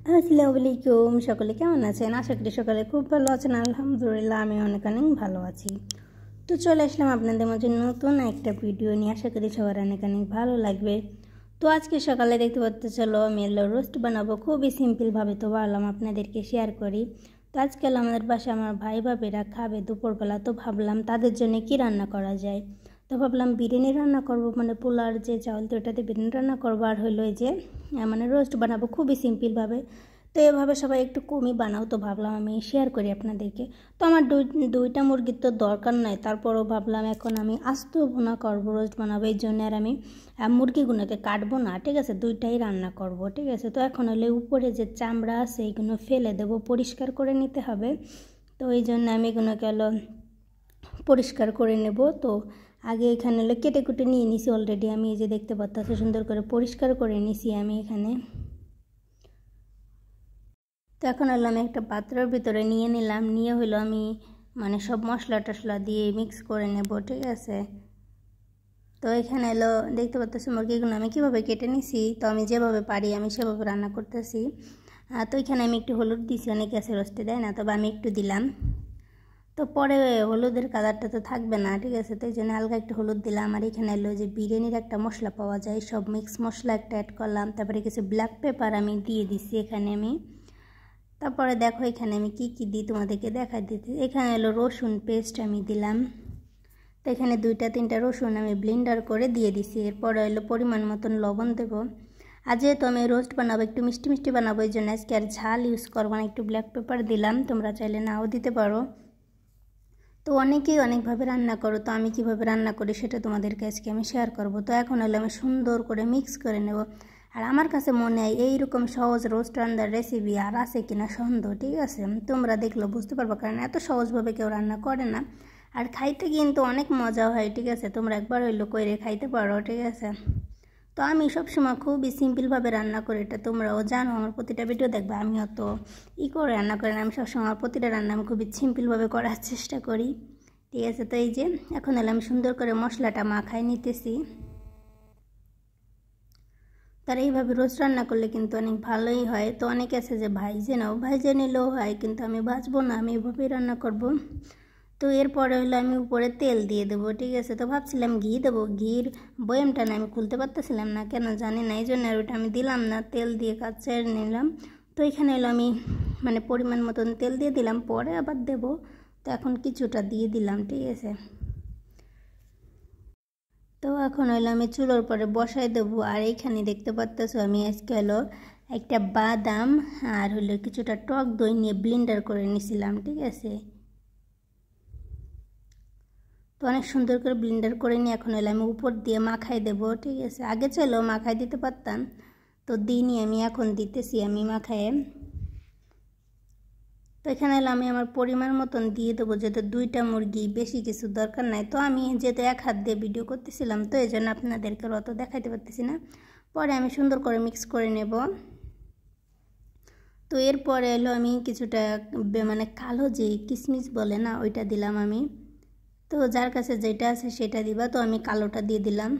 আসসালামু আলাইকুম। সকলে কেমন আছেন? আশা করি সকালে খুব ভালো আছেন। আলহামদুলিল্লাহ আমি অনেক ভালো আছি। তো চলে আসলাম আপনাদের মাঝে নতুন একটা ভিডিও নিয়ে। আশা করি সবার অনেক ভালো লাগবে। তো আজকে সকালে দেখতে পাচ্তে চলো আমি রোস্ট বানাবো খুবই সিম্পলভাবে। তো ভাবলাম আপনাদেরকে শেয়ার করি। তো আজকাল আমাদের বাসায় আমার ভাই ভাবিরা খাবে দুপুরবেলা। তো ভাবলাম তাদের জন্য কি রান্না করা যায়। তো ভাবলাম বিরিয়ানি রান্না করব, মানে পোলার যে চাউল, তো এটাতে বিরিয়ানি রান্না করবো। আর হলো যে মানে রোস্ট বানাবো খুবই সিম্পলভাবে। তো এভাবে সবাই একটু কমই বানাও। তো ভাবলাম আমি শেয়ার করি আপনাদেরকে। তো আমার দুইটা মুরগির তো দরকার নাই, তারপরও ভাবলাম এখন আমি আস্ত ভুনা করবো, রোস্ট বানাবো। এই জন্য আর আমি মুরগিগুলোকে কাটবো না, ঠিক আছে, দুইটাই রান্না করব, ঠিক আছে। তো এখন হলে উপরে যে চামড়া আছে এইগুলো ফেলে দেবো, পরিষ্কার করে নিতে হবে। তো এই জন্য আমি এগুলোকে পরিষ্কার করে নেব। তো আগে এখানে কেটে কুটে নিয়ে নিছি অলরেডি। আমি এই যে দেখতে পাচ্ছি সুন্দর করে পরিষ্কার করে নিছি আমি এখানে। তো এখন আমি একটা পাত্রের ভিতরে নিয়ে নিলাম, নিয়ে আমি মানে সব মশলা টশলা দিয়ে মিক্স করে নেব, ঠিক আছে। তো এখানে দেখতে পাচ্ছি মুরগিগুলো আমি কীভাবে কেটে নিছি। তো আমি যেভাবে পারি আমি সেভাবে রান্না করতেছি। তো এখানে আমি একটু হলুদ দিছি, অনেকে আছে রোস্টে দেয় না, তবে আমি একটু দিলাম। তো পরে হলুদের কালারটা তো থাকবে না, ঠিক আছে। তো এই জন্য হালকা একটু হলুদ দিলাম। আর এখানে যে বিরিয়ানির একটা মশলা পাওয়া যায়, সব মিক্স মশলা একটা অ্যাড করলাম। তারপরে কিছু ব্ল্যাক পেপার আমি দিয়ে দিছি এখানে আমি। তারপরে দেখো এখানে আমি কি দিই তোমাদেরকে দেখাই দিতে। এখানে রসুন পেস্ট আমি দিলাম। তো এখানে 2-3টা রসুন আমি ব্লেন্ডার করে দিয়ে দিছি। এরপরে পরিমাণ মতন লবণ দেবো। আর যেহেতু আমি রোস্ট বানাবো, একটু মিষ্টি মিষ্টি বানাবো, এই জন্য আজকে আর ঝাল ইউজ করবো না, একটু ব্ল্যাক পেপার দিলাম। তোমরা চাইলে নাও দিতে পারো। তো অনেকেই অনেকভাবে রান্না করো, তো আমি কিভাবে রান্না করি সেটা তোমাদেরকে আজকে আমি শেয়ার করব। তো এখন আমি সুন্দর করে মিক্স করে নেব। আর আমার কাছে মনে হয় এইরকম সহজ রোস্ট রান্নার রেসিপি আর আছে কিনা সন্দেহ, ঠিক আছে। তোমরা দেখলে বুঝতে পারবো, কারণ এত সহজভাবে কেউ রান্না করে না। আর খাইতে কিন্তু অনেক মজা হয়, ঠিক আছে। তোমরা একবার করে খাইতে পারো, ঠিক আছে। তো আমি সবসময় খুবই সিম্পলভাবে রান্না করি, এটা তোমরাও জানো। আমার প্রতিটা ভিডিও দেখবে আমি অত করে রান্না করি না। আমি সবসময় আমার প্রতিটা রান্না আমি খুবই সিম্পলভাবে করার চেষ্টা করি, ঠিক আছে। তো এই যে এখন আমি সুন্দর করে মশলাটা মাখাই নিতেছি। তার এইভাবে রোস্ট রান্না করলে কিন্তু অনেক ভালোই হয়। তো অনেকে আছে যে ভাইজে নাও, ভাইজে নিলেও হয়, কিন্তু আমি ভাজবো না, আমি এভাবেই রান্না করব। তো এরপরে আমি উপরে তেল দিয়ে দেবো, ঠিক আছে। তো ভাবছিলাম ঘি দেবো, ঘির বয়ামটা না আমি খুলতে পারতেছিলাম না, কেন জানি না, এই জন্য আর ওটা আমি দিলাম না। তেল দিয়ে কাজ ছেড়ে নিলাম। তো এখানে আমি মানে পরিমাণ মতন তেল দিয়ে দিলাম, পরে আবার দেবো। তো এখন কিছুটা দিয়ে দিলাম, ঠিক আছে। তো এখন আমি চুলোর পরে বসাই দেবো। আর এইখানে দেখতে পাচ্তেছো আমি আজকে একটা বাদাম আর কিছুটা টক দই নিয়ে ব্লেন্ডার করে নিয়েছিলাম, ঠিক আছে। তো অনেক সুন্দর করে ব্লেন্ডার করে নিয়ে এখন আমি উপর দিয়ে মাখাই দেবো, ঠিক আছে। আগে চাইলেও মাখাই দিতে পারতাম, তো দিইনি, আমি এখন দিতেছি আমি মাখায়ে। তো এখানে আমি আমার পরিমাণ মতন দিয়ে দেবো, যেহেতু 2টা মুরগি, বেশি কিছু দরকার নাই। তো আমি যেহেতু এক হাত দিয়ে ভিডিও করতেছিলাম, তো এই জন্য আপনাদেরকে অত দেখাইতে পারতেছি না। পরে আমি সুন্দর করে মিক্স করে নেব। তো এরপরে আমি কিছুটা মানে কালো যে কিশমিশ বলে না, ওইটা দিলাম আমি। তো যার কাছে যেটা আছে সেটা দিবা। তো আমি কালোটা দিয়ে দিলাম।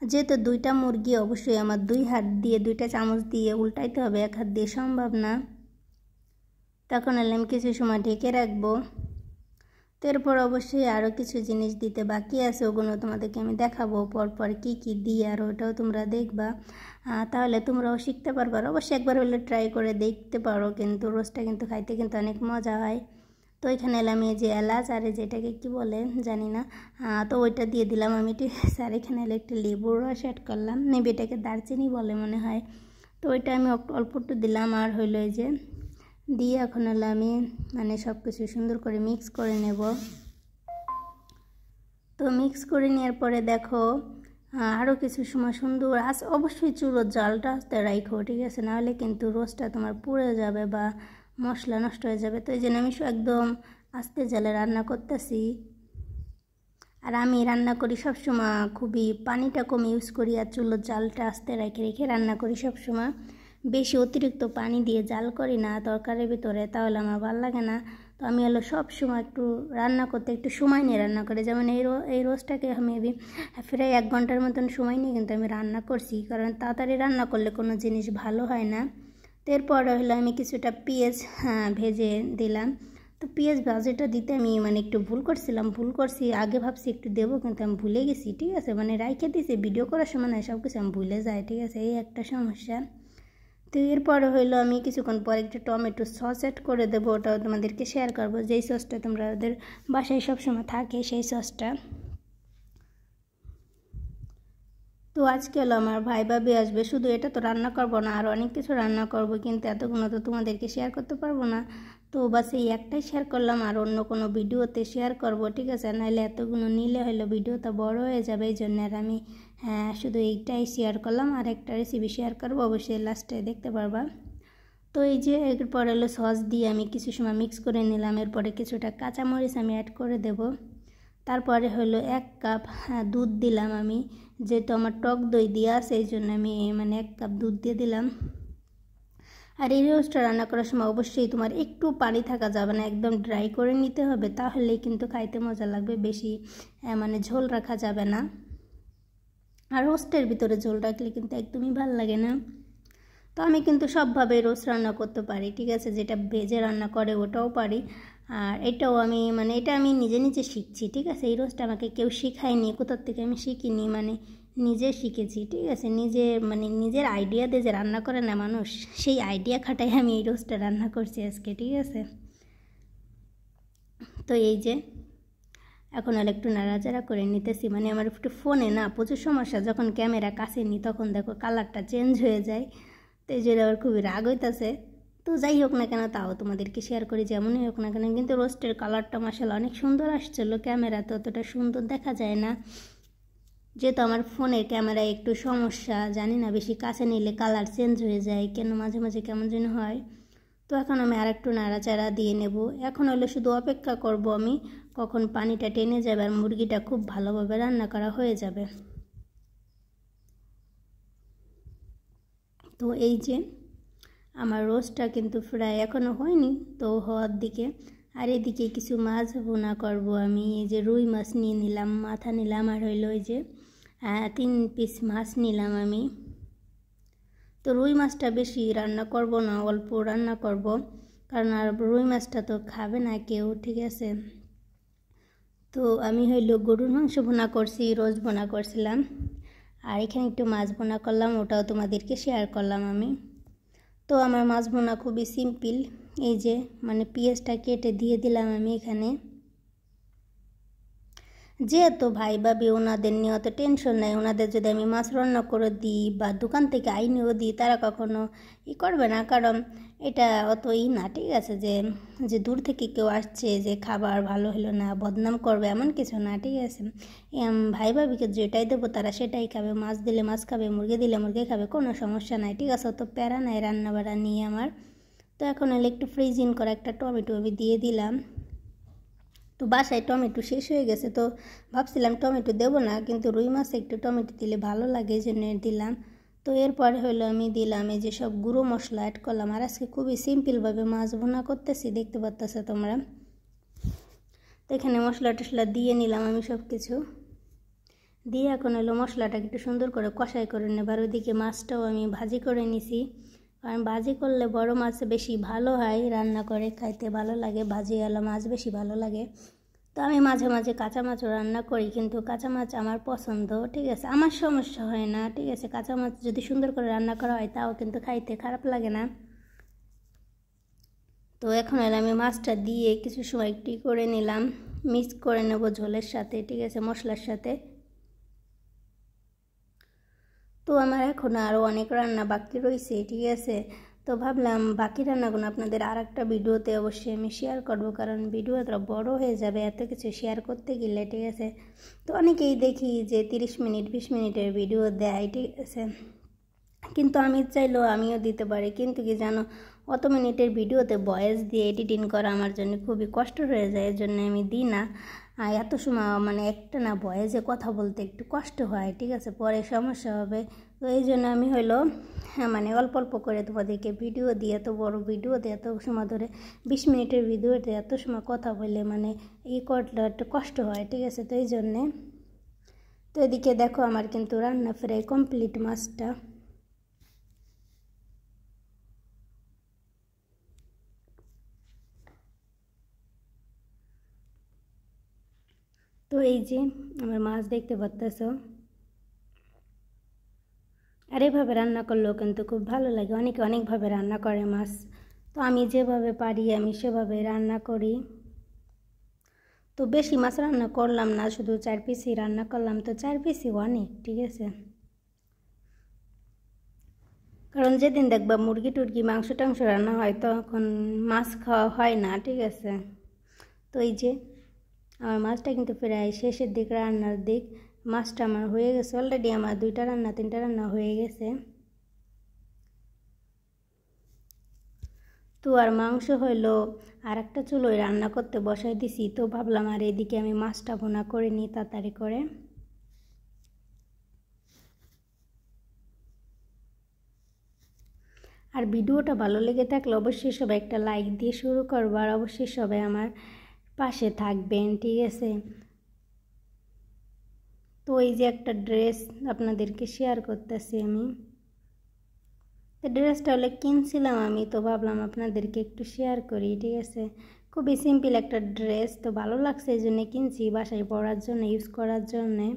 যেহেতু 2টা মুরগি, অবশ্যই আমার 2 হাত দিয়ে 2টা চামচ দিয়ে উল্টাইতে হবে, এক হাত দিয়ে সম্ভব না। তখন আমি কিছু সময় ঢেকে রাখবো। তো এরপর অবশ্যই আরও কিছু জিনিস দিতে বাকি আছে, ওগুলো তোমাদেরকে আমি দেখাবো পরপর কি দিই, আর ওটাও তোমরা দেখবা, তাহলে তোমরাও শিখতে পারবা। অবশ্যই একবার ট্রাই করে দেখতে পারো, কিন্তু রোস্টটা কিন্তু খাইতে কিন্তু অনেক মজা হয়। তো এখানে আমি যে এলাচ আর যেটাকে কি বলে জানি না, তো ওইটা দিয়ে দিলাম আমি, ঠিক আছে। আর এখানে একটু লেবুর রস অ্যাড করলাম, মেবি এটাকে দারচিনি বলে মনে হয়। তো ওইটা আমি অল্প একটু দিলাম। আর এই যে দিয়ে এখন আমি মানে সব কিছু সুন্দর করে মিক্স করে নেব। তো মিক্স করে নেওয়ার পরে দেখো আরও কিছু সময় সুন্দর অবশ্যই চুলোর জালটা আস্তে রাখো, ঠিক আছে, নাহলে কিন্তু রোস্টটা তোমার পুড়ে যাবে বা মশলা নষ্ট হয়ে যাবে। তো এই জন্য আমি একদম আস্তে জালে রান্না করতেছি। আর আমি রান্না করি সবসময় খুবই পানিটা কম ইউজ করি, আর চুলোর জালটা আস্তে রেখে রান্না করি সবসময়। বেশি অতিরিক্ত পানি দিয়ে জাল করি না তরকারির ভিতরে, তাহলে আমার ভালো লাগে না। তো আমি হলো সব সময় একটু রান্না করতে একটু সময় নিয়ে রান্না করি। যেমন এই রোস্টটাকে আমি প্রায় 1 ঘন্টার মতন সময় নিয়ে কিন্তু আমি রান্না করছি, কারণ তাড়াতাড়ি রান্না করলে কোনো জিনিস ভালো হয় না। তো এরপরে হলো আমি কিছুটা পেঁয়াজ ভেজে দিলাম। তো পেঁয়াজ ভাজাটা দিতে আমি মানে একটু ভুল করছি, আগে ভাবছি একটু দেবো কিন্তু আমি ভুলে গেছি, ঠিক আছে, মানে রাইখে দিয়েছি, ভিডিও করার সময় না সব কিছু আমি ভুলে যাই, ঠিক আছে, এই একটা সমস্যা। তো এরপরে হইলো আমি কিছুক্ষণ পরে একটা টমেটো সস অ্যাড করে দেবো, ওটাও তোমাদেরকে শেয়ার করবো, যেই সসটা তোমাদের বাসায় সবসময় থাকে সেই সসটা। তো আজকে হলো আমার ভাই ভাবি আসবে, শুধু এটা তো রান্না করবো না, আর অনেক কিছু রান্না করব, কিন্তু এতগুলো তো তোমাদেরকে শেয়ার করতে পারবো না। তো বাস এই একটাই শেয়ার করলাম, আর অন্য কোনো ভিডিওতে শেয়ার করব, ঠিক আছে, নাহলে এতগুলো নিলে হলো ভিডিওটা বড় হয়ে যাবে, এই জন্য আর আমি শুধু এইটাই শেয়ার করলাম। আর একটা রেসিপি শেয়ার করবো, অবশ্যই লাস্টে দেখতে পারবা। তো এই যে এরপর হলো সস দিয়ে আমি কিছু সময় মিক্স করে নিলাম, এরপরে কিছুটা কাঁচামরিচ আমি অ্যাড করে দেব। তারপরে হলো 1 কাপ দুধ দিলাম আমি, যেহেতু আমার টক দই দেওয়া আছে এই জন্য আমি মানে 1 কাপ দুধ দিয়ে দিলাম। আর এই রোস্টটা রান্না করার সময় অবশ্যই তোমার একটু পানি থাকা যাবে না, একদম ড্রাই করে নিতে হবে, তাহলেই কিন্তু খাইতে মজা লাগবে, বেশি মানে ঝোল রাখা যাবে না। আর রোস্টের ভিতরে ঝোল রাখলে কিন্তু একদমই ভালো লাগে না। তো আমি কিন্তু সবভাবে রোস্ট রান্না করতে পারি, ঠিক আছে, যেটা ভেজে রান্না করে ওটাও পারি, আর এটাও আমি মানে এটা আমি নিজে শিখছি, ঠিক আছে। এই রোস্টটা আমাকে কেউ শেখায়নি, কোথার থেকে আমি শিখিনি, মানে নিজে শিখেছি, ঠিক আছে, নিজের আইডিয়া দিয়ে যে রান্না করে না মানুষ, সেই আইডিয়া খাটাই আমি এই রোস্টটা রান্না করছি আজকে, ঠিক আছে। তো এই যে এখন আর একটু নাড়াচাড়া করে নিতেছি, মানে আমার একটু ফোনে না প্রচুর সমস্যা, যখন ক্যামেরা কাছে নিই তখন দেখো কালারটা চেঞ্জ হয়ে যায়, তো এই জন্য আবার খুবই রাগ হইতেছে। তো যাই হোক না কেন, তাও তোমাদেরকে শেয়ার করি, যেমনই হোক না কেন, কিন্তু রোস্টের কালারটা মাশাআল্লাহ অনেক সুন্দর আসছিলো, ক্যামেরাতে অতটা সুন্দর দেখা যায় না, যেহেতু আমার ফোনের ক্যামেরায় একটু সমস্যা, জানি না, বেশি কাছে নিলে কালার চেঞ্জ হয়ে যায় কেন, মাঝে মাঝে কেমন যেন হয়। তো এখন আমি আর একটু নাড়াচাড়া দিয়ে নেব। এখন হলো শুধু অপেক্ষা করব আমি কখন পানিটা টেনে যাবে আর মুরগিটা খুব ভালোভাবে রান্না করা হয়ে যাবে। তো এই যে আমার রোস্টটা কিন্তু প্রায় এখনও হয়নি, তো হওয়ার দিকে। আর এদিকে কিছু মাছ ভুনা করব আমি, এই যে রুই মাছ নিয়ে নিলাম, মাথা নিলাম, আর হইলো ওই যে 3 পিস মাছ নিলাম আমি। তো রুই মাছটা বেশি রান্না করব না, অল্প রান্না করব, কারণ আর রুই মাছটা তো খাবে না কেউ, ঠিক আছে। তো আমি হইলো গরুর মাংস ভুনা করছি, রোজ ভুনা করছিলাম, আর এখানে একটু মাছ ভুনা করলাম, ওটাও তোমাদেরকে শেয়ার করলাম আমি। তো আমার মাছ ভুনা খুবই সিম্পল, এই যে মানে পেঁয়াজটা কেটে দিয়ে দিলাম আমি এখানে, যেহেতু ভাই ভাবি ওনাদের নিয়ে অত টেনশন নাই, ওনাদের যদি আমি মাছ রান্না করে দিই বা দোকান থেকে আইনেও দিই, তারা কখনো করবে না, কারণ এটা অত না, ঠিক আছে, যে দূর থেকে কেউ আসছে যে খাবার ভালো হলো না বদনাম করবে এমন কিছু না, ঠিক আছে। ভাই ভাবিকে যেটাই দেবো তারা সেটাই খাবে, মাছ দিলে মাছ খাবে, মুরগি দিলে মুরগি খাবে, কোনো সমস্যা নাই, ঠিক আছে, অত প্যারা নাই রান্না বাড়া নিয়ে আমার। তো এখন হলে একটু ফ্রিজিং করা একটা টমেটো আমি দিয়ে দিলাম। তো বাসায় টমেটো শেষ হয়ে গেছে, তো ভাবছিলাম টমেটো দেবো না, কিন্তু রুই মাছে একটু টমেটো দিলে ভালো লাগে, এই জন্য দিলাম। তো এরপরে হলো আমি দিলাম এই যে সব গুঁড়ো মশলা অ্যাড করলাম, আর আজকে খুবই সিম্পলভাবে মাছ ভুনা করতেছি, দেখতে পাচ্ছ তোমরা। তো এখানে মশলা টশলা দিয়ে নিলাম আমি সব কিছু দিয়ে, এখন হলো মশলাটাকে একটু সুন্দর করে কষাই করে নেবার, ওইদিকে মাছটাও আমি ভাজি করে নিছি, কারণ ভাজি করলে বড় মাছ বেশি ভালো হয়, রান্না করে খাইতে ভালো লাগে, ভাজি আলা মাছ বেশি ভালো লাগে। তো আমি মাঝে মাঝে কাঁচা মাছও রান্না করি, কিন্তু কাঁচা মাছ আমার পছন্দ, ঠিক আছে, আমার সমস্যা হয় না, ঠিক আছে, কাঁচা মাছ যদি সুন্দর করে রান্না করা হয় তাও কিন্তু খাইতে খারাপ লাগে না। তো এখন হলো আমি মাছটা দিয়ে কিছু সময় একটু করে নিলাম, মিক্স করে নেব ঝোলের সাথে, ঠিক আছে, মশলার সাথে। তো আমার এখন আরও অনেক রান্না বাকি রয়েছে, ঠিক আছে, তো ভাবলাম বাকি রান্নাগুলো আপনাদের আর একটা ভিডিওতে অবশ্যই আমি শেয়ার করব, কারণ ভিডিওটা বড় হয়ে যাবে এত কিছু শেয়ার করতে গেলে, ঠিক আছে। তো অনেকেই দেখি যে 30 মিনিট 20 মিনিটের ভিডিও দেয়, ঠিক আছে, কিন্তু আমি চাইলেও আমিও দিতে পারি, কিন্তু কি জানো, অত মিনিটের ভিডিওতে ভয়েস দিয়ে এডিটিং করা আমার জন্য খুবই কষ্ট হয়ে যায়, এর জন্য আমি দিই না। আর এত সময় মানে একটা না ভয়েসে কথা বলতে একটু কষ্ট হয়, ঠিক আছে, পরে সমস্যা হবে, তো এই জন্য আমি হলো মানে অল্প অল্প করে তোমাদেরকে ভিডিও দিয়ে, এত বড় ভিডিও দিয়ে এত সময় ধরে 20 মিনিটের ভিডিওতে এত সময় কথা বললে মানে করলে একটু কষ্ট হয়, ঠিক আছে। তো এই জন্যে তো এদিকে দেখো আমার কিন্তু রান্না প্রায় কমপ্লিট মাছটা। তো এই যে আমার মাছ দেখতে পাচ্ছ, আর এভাবে রান্না করলেও কিন্তু খুব ভালো লাগে। অনেকে অনেকভাবে রান্না করে মাছ, তো আমি যেভাবে পারি আমি সেভাবে রান্না করি। তো বেশি মাছ রান্না করলাম না, শুধু 4 পিসই রান্না করলাম। তো 4 পিসই অনেক, ঠিক আছে। কারণ যেদিন দেখবা মুরগি টুরগি মাংস টাংস রান্না হয় তখন মাছ খাওয়া হয় না, ঠিক আছে। তো এই যে আমার মাছটা কিন্তু প্রায় শেষের দিক, রান্নার দিক। মাছটা আমার হয়ে গেছে অলরেডি, আমার 2টা রান্না 3টা রান্না হয়ে গেছে। তো আর মাংস হইলো আর একটা চুলোয় রান্না করতে বসাই দিছি। তো ভাবলাম আর এদিকে আমি মাছটা ভুনা করে নিই তাড়াতাড়ি করে। আর ভিডিওটা ভালো লেগে থাকলে অবশ্যই সবাই একটা লাইক দিয়ে শুরু করবো, আর অবশ্যই সবাই আমার পাশে থাকবেন, ঠিক আছে। তো এই যে একটা ড্রেস আপনাদেরকে শেয়ার করতেছি আমি। তো ড্রেসটা হলে কিনছিলাম আমি, তো ভাবলাম আপনাদেরকে একটু শেয়ার করি, ঠিক আছে। খুবই সিম্পল একটা ড্রেস, তো ভালো লাগছে এই জন্য কিনছি, বাসায় পরার জন্য, ইউজ করার জন্যে।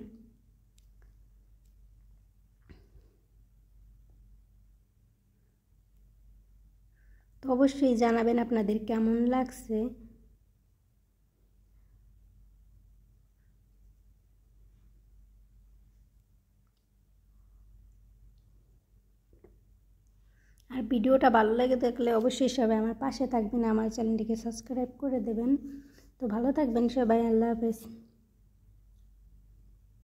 তো অবশ্যই জানাবেন আপনাদের কেমন লাগছে। আর ভিডিওটা ভালো লাগে থাকলে অবশ্যই সবাই আমার পাশে থাকবেন, আমার চ্যানেলটিকে সাবস্ক্রাইব করে দেবেন। তো ভালো থাকবেন সবাই, আল্লাহ হাফেজ।